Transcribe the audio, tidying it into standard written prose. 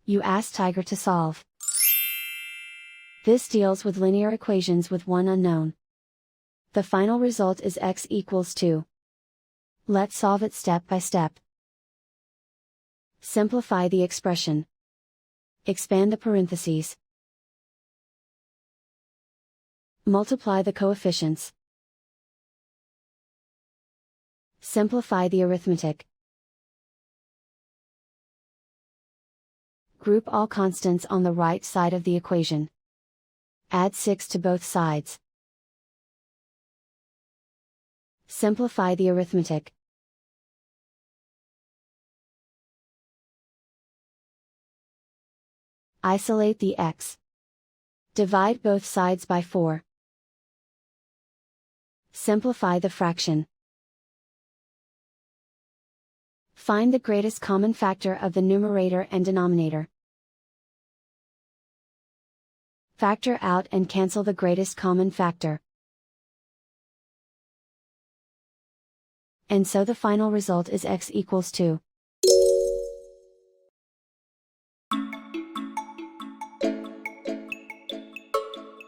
You ask Tiger to solve. This deals with linear equations with one unknown. The final result is x equals 2. Let's solve it step by step. Simplify the expression. Expand the parentheses. Multiply the coefficients. Simplify the arithmetic. Group all constants on the right side of the equation. Add 6 to both sides. Simplify the arithmetic. Isolate the x. Divide both sides by 4. Simplify the fraction. Find the greatest common factor of the numerator and denominator. Factor out and cancel the greatest common factor. And so the final result is x equals 2.